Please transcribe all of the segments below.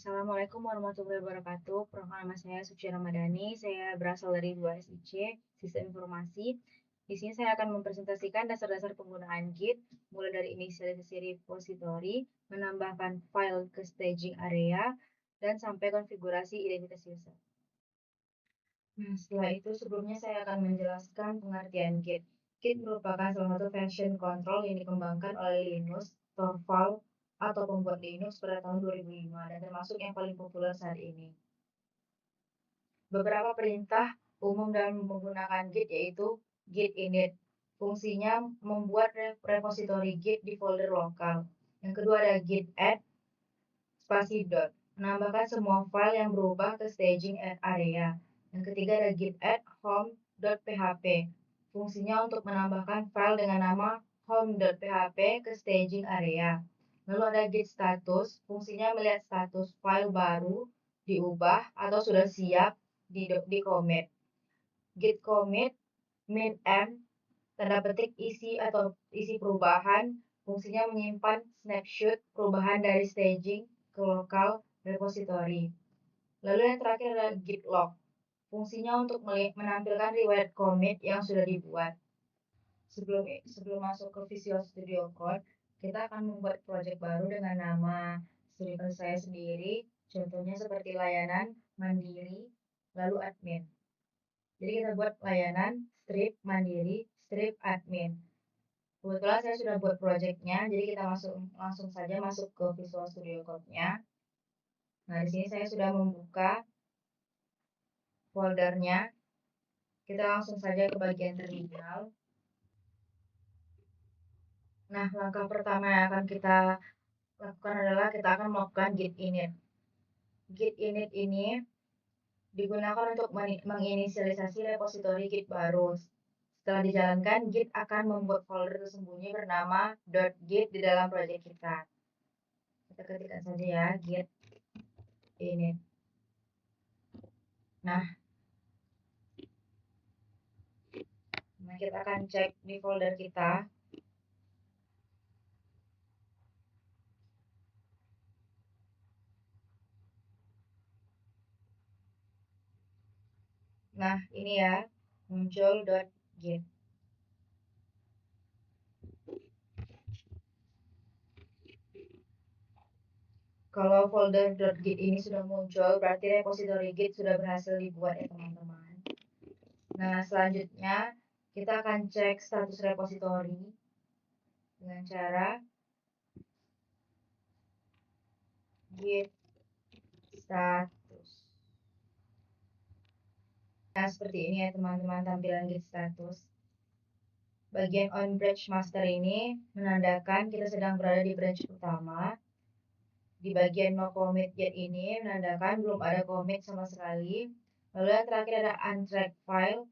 Assalamualaikum warahmatullahi wabarakatuh. Perkenalkan nama saya Suci Ramadhani. Saya berasal dari 2SIC, Sistem Informasi. Di sini saya akan mempresentasikan dasar-dasar penggunaan Git, mulai dari inisialisasi repository, menambahkan file ke staging area, dan sampai konfigurasi identitas user. Setelah itu sebelumnya saya akan menjelaskan pengertian Git. Git merupakan salah satu version control yang dikembangkan oleh Linus Torvalds atau pembuat Linux pada tahun 2005 dan termasuk yang paling populer saat ini. Beberapa perintah umum dalam menggunakan Git yaitu git init. Fungsinya membuat repositori Git di folder lokal. Yang kedua ada git add spasi dot, menambahkan semua file yang berubah ke staging area. Yang ketiga ada git add home.php. Fungsinya untuk menambahkan file dengan nama home.php ke staging area. Lalu ada git status, fungsinya melihat status file baru, diubah, atau sudah siap di commit. Git commit, min m, tanda petik isi atau isi perubahan, fungsinya menyimpan snapshot perubahan dari staging ke lokal repository. Lalu yang terakhir adalah git log, fungsinya untuk menampilkan riwayat commit yang sudah dibuat. Sebelum masuk ke Visual Studio Code, kita akan membuat project baru dengan nama studio saya sendiri. Contohnya seperti layanan, mandiri, lalu admin. Jadi kita buat layanan, strip, mandiri, strip, admin. Kebetulan saya sudah buat projectnya, jadi kita langsung saja masuk ke Visual Studio Code-nya. Nah, di sini saya sudah membuka foldernya. Kita langsung saja ke bagian terminal. Nah, langkah pertama yang akan kita lakukan adalah kita akan melakukan git init. Git init ini digunakan untuk menginisialisasi repositori Git baru. Setelah dijalankan, Git akan membuat folder tersembunyi bernama .git di dalam proyek kita. Kita ketikkan saja ya, git init. Nah, kita akan cek di folder kita. Nah, ini ya, muncul .git. Kalau folder .git ini sudah muncul, berarti repositori Git sudah berhasil dibuat ya teman-teman. Nah, selanjutnya kita akan cek status repositori dengan cara git status. Nah, seperti ini ya teman-teman tampilan git status. Bagian on branch master ini menandakan kita sedang berada di branch utama. Di bagian no commit yet ini menandakan belum ada commit sama sekali. Lalu yang terakhir ada untracked file,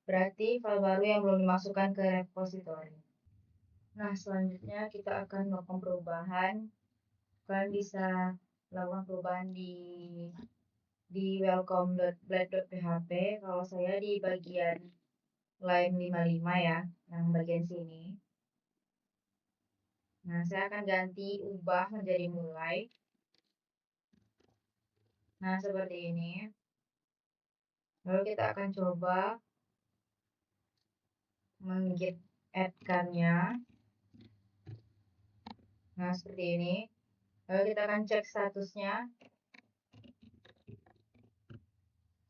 berarti file baru yang belum dimasukkan ke repository. Nah, selanjutnya kita akan melakukan perubahan. Kalian bisa lakukan perubahan di welcome.blade.php. Kalau saya di bagian line 55 ya, yang bagian sini. Nah, saya akan ganti ubah menjadi mulai. Nah, seperti ini. Lalu kita akan coba menggit add-nya. Nah, seperti ini. Lalu kita akan cek statusnya.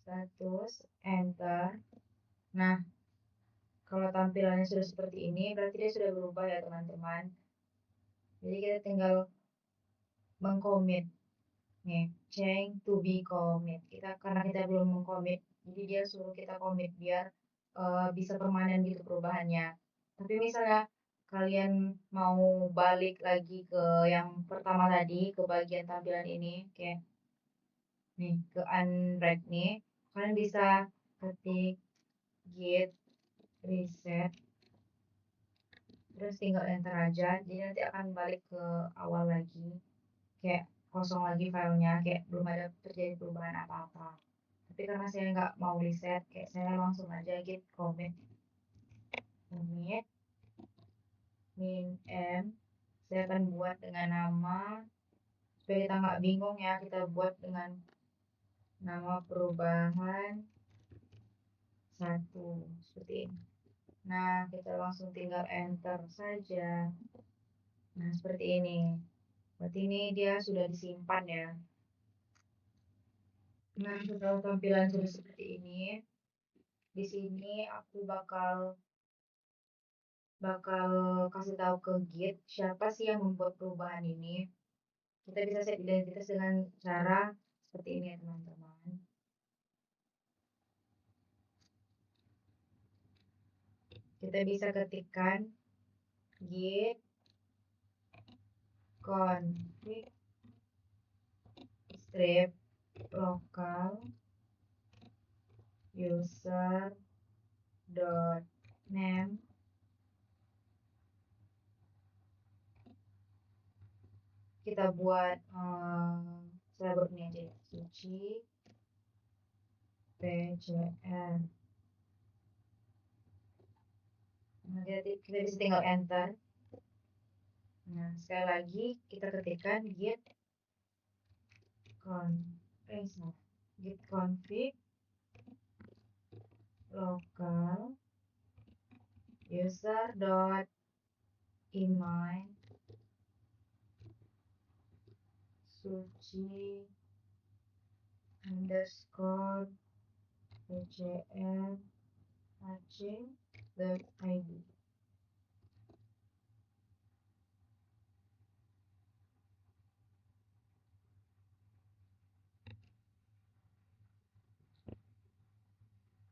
Status, enter. Nah, kalau tampilannya sudah seperti ini, berarti dia sudah berubah ya teman-teman. Jadi kita tinggal mengcommit. Nih, change to be commit. Karena kita belum mengcommit, jadi dia suruh kita commit biar bisa permanen gitu perubahannya. Tapi misalnya kalian mau balik lagi ke yang pertama tadi, ke bagian tampilan ini, kayak nih ke unwrap nih, kalian bisa ketik git reset, terus tinggal enter aja, jadi nanti akan balik ke awal lagi, kayak kosong lagi filenya, kayak belum ada terjadi perubahan apa-apa. Tapi karena saya nggak mau reset, kayak saya langsung aja git commit min m. Saya akan buat dengan nama Supaya kita nggak bingung ya, kita buat dengan nama perubahan 1 seperti ini. Nah, kita langsung tinggal enter saja. Nah, seperti ini. Berarti ini dia sudah disimpan ya. Nah, setelah tampilan sudah seperti ini, di sini aku bakal kasih tahu ke Git siapa sih yang membuat perubahan ini. Kita bisa set identitas dengan cara seperti ini ya teman-teman. Kita bisa ketikkan git config strip local user dot name. Kita buat saya buat ini aja ya, suci pcr. Nah, kita bisa tinggal enter. Nah, sekali lagi kita ketikkan git config local user dot inline suci underscore pcr ac.id.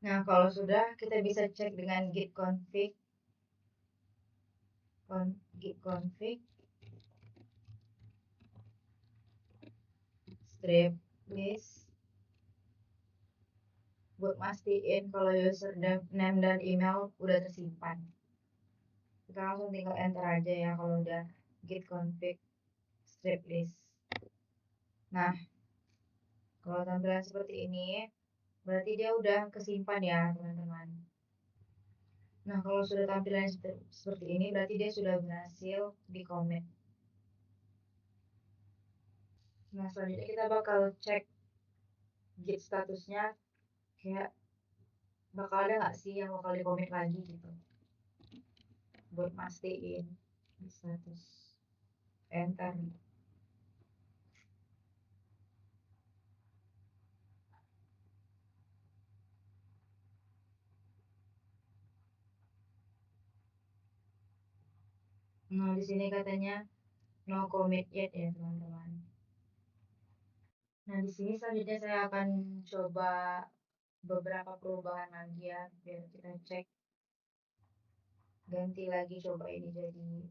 Nah, kalau sudah, kita bisa cek dengan git config strip list buat mastiin kalau user name dan email udah tersimpan. Kita langsung tinggal enter aja ya kalau udah git config strip list. Nah, kalau tampilan seperti ini, berarti dia udah kesimpan ya teman-teman. Nah, kalau sudah tampilan seperti ini, berarti dia sudah berhasil di commit. Nah, selanjutnya kita bakal cek git statusnya, kayak bakal ada nggak sih yang bakal di commit lagi gitu. Buat mastiin status enter. Nah, di sini katanya no commit yet ya teman-teman. Nah, di sini selanjutnya saya akan coba beberapa perubahan lagi ya, biar kita cek. Ganti lagi, coba ini jadi.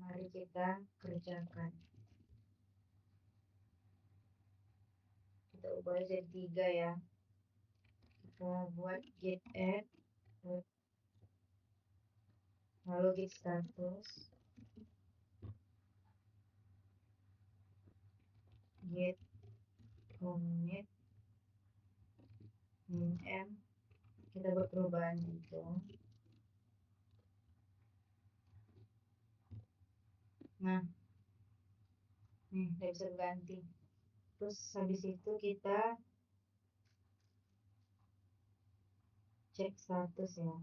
Mari kita kerjakan. Kita ubah jadi 3 ya. Kita buat git add, lalu git status, git commit min kita buat perubahan gitu. Nah, nih udah bisa ganti. Terus habis itu kita cek status ya.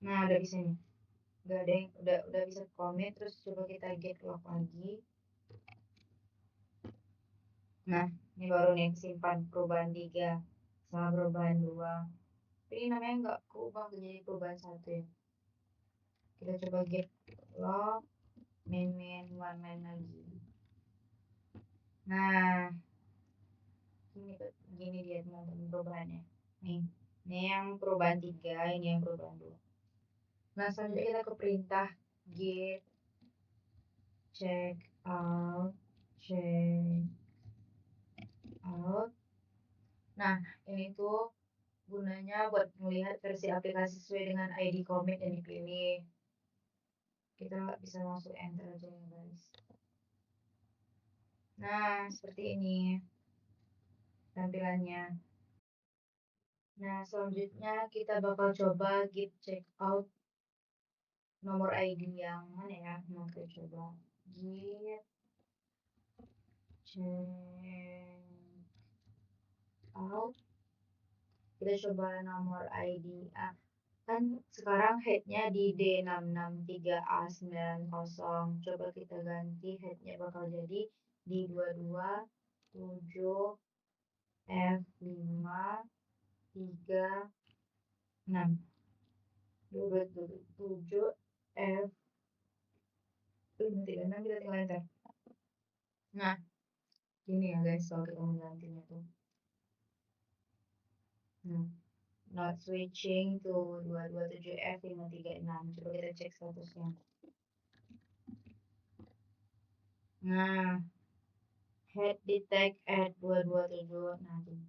Nah, udah bisa nih. Udah ada yang udah bisa commit. Terus coba kita get log lagi. Nah, ini baru nih simpan perubahan 3 sama perubahan 2. Tapi ini namanya nggak keubah jadi perubahan 1 ya. Kita coba get log min one line lagi. Nah, ini gini dia teman-teman perubahannya. Nih, ini yang perubahan 3, ini yang perubahan 2. Nah, selanjutnya kita ke perintah git check out. Nah, ini tuh gunanya buat melihat versi aplikasi sesuai dengan ID commit yang dipilih. Kita bisa langsung enter aja ya guys. Nah, seperti ini tampilannya. Nah, selanjutnya kita bakal coba git checkout nomor ID yang mana ya? Nah, kita coba git checkout. Kita coba nomor ID. Kan sekarang headnya di D663A90. Coba kita ganti headnya bakal jadi di 227F536. 227F536 kita tinggal enter. Nah, gini ya guys kalau kita menggantinya tuh. Nah, not switching to 227F536. Coba kita cek statusnya. Nah, head detect at 227. Nah, tuh.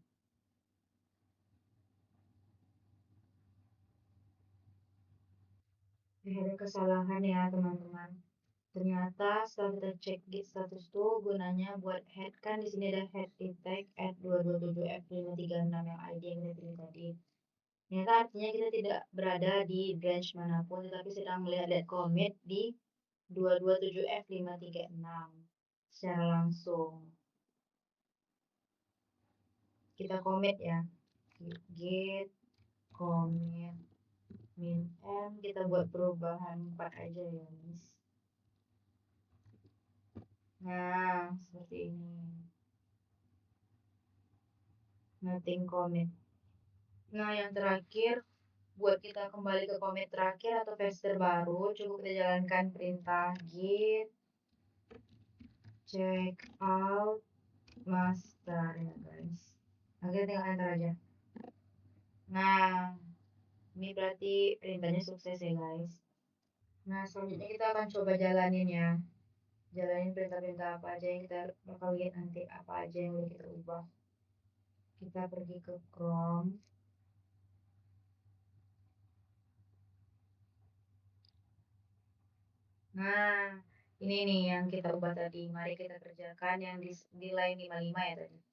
Ada kesalahan ya teman-teman. Ternyata setelah kita cek git status tuh gunanya buat head, kan di sini ada head detect at 227F536 yang ID yang kita pilih tadi. Ternyata artinya kita tidak berada di branch manapun, tetapi sedang melihat commit di 227F536 secara langsung. Kita commit ya, git commit min m, kita buat perubahan 4 aja ya guys. Nah, seperti ini. Nothing commit. Nah, yang terakhir, buat kita kembali ke commit terakhir atau versi terbaru, cukup kita jalankan perintah git checkout master ya guys. Oke, tinggal enter aja. Nah, ini berarti perintahnya sukses ya guys. Nah, selanjutnya kita akan coba jalanin ya. Jalanin perintah-perintah apa aja yang kita bakal lihat nanti, apa aja yang boleh kita ubah. Kita pergi ke Chrome. Nah, ini nih yang kita ubah tadi. Mari kita kerjakan yang di line 55 ya tadi.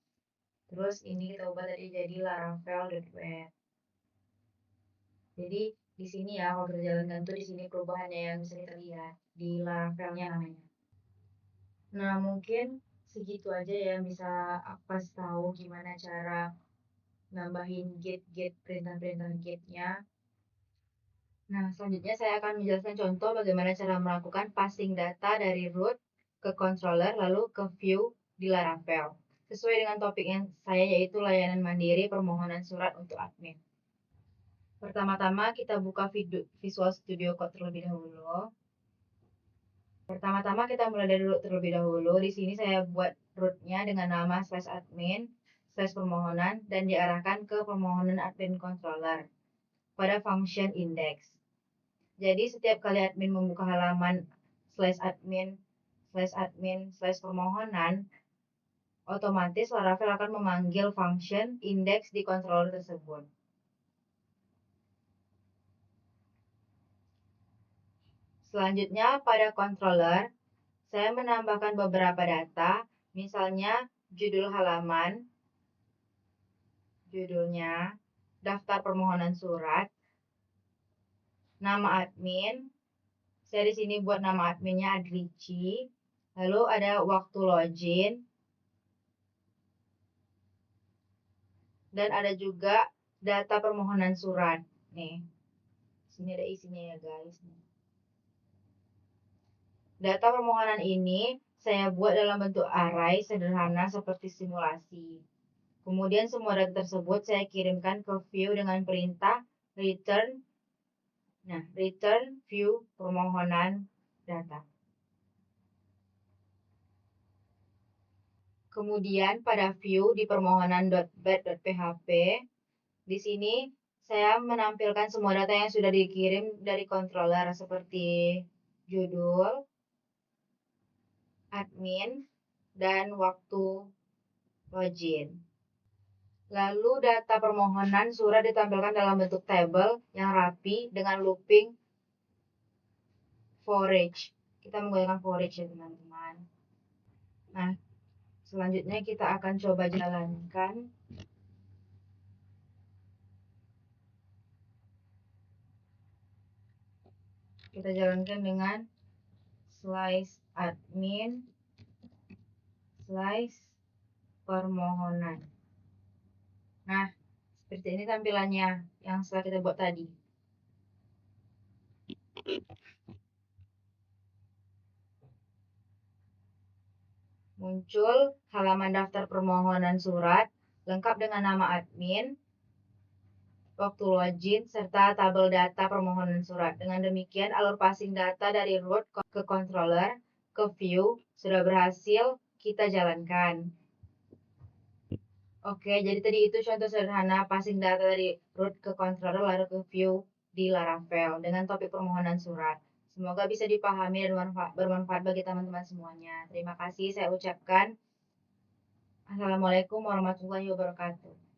Terus ini kita ubah tadi jadi laravel.web. Jadi di sini ya kalau kita jalankan tuh di sini perubahannya yang bisa kita lihat di laravelnya namanya. Nah, mungkin segitu aja ya bisa aku kasih tahu gimana cara nambahin git perintah-perintah gitnya. Nah, selanjutnya saya akan menjelaskan contoh bagaimana cara melakukan passing data dari root ke controller lalu ke view di Laravel. Sesuai dengan topik yang saya yaitu layanan mandiri permohonan surat untuk admin. Pertama-tama kita buka Visual Studio Code terlebih dahulu. Pertama-tama kita mulai dari root terlebih dahulu. Di sini saya buat rootnya dengan nama /admin /permohonan dan diarahkan ke permohonan admin controller pada function index. Jadi setiap kali admin membuka halaman /admin/permohonan, otomatis Laravel akan memanggil function index di controller tersebut. Selanjutnya pada controller, saya menambahkan beberapa data, misalnya judul halaman, judulnya, daftar permohonan surat, nama admin. Saya di sini buat nama adminnya Adrici. Lalu ada waktu login. Dan ada juga data permohonan surat. Nih, sini ada isinya ya guys. Data permohonan ini saya buat dalam bentuk array sederhana seperti simulasi. Kemudian semua data tersebut saya kirimkan ke view dengan perintah return. Nah, return view permohonan data. Kemudian pada view di permohonan.bat.php, di sini saya menampilkan semua data yang sudah dikirim dari controller seperti judul, admin, dan waktu login. Lalu data permohonan surat ditampilkan dalam bentuk tabel yang rapi dengan looping for each. Kita menggunakan for each ya teman-teman. Nah, selanjutnya kita akan coba jalankan Kita jalankan dengan slice admin, slice permohonan. Nah, seperti ini tampilannya yang setelah kita buat tadi. Muncul halaman daftar permohonan surat lengkap dengan nama admin, waktu login, serta tabel data permohonan surat. Dengan demikian, alur passing data dari root ke controller ke view sudah berhasil kita jalankan. Oke, jadi tadi itu contoh sederhana passing data dari root ke controller lalu ke view di Laravel dengan topik permohonan surat. Semoga bisa dipahami dan bermanfaat bagi teman-teman semuanya. Terima kasih saya ucapkan. Assalamualaikum warahmatullahi wabarakatuh.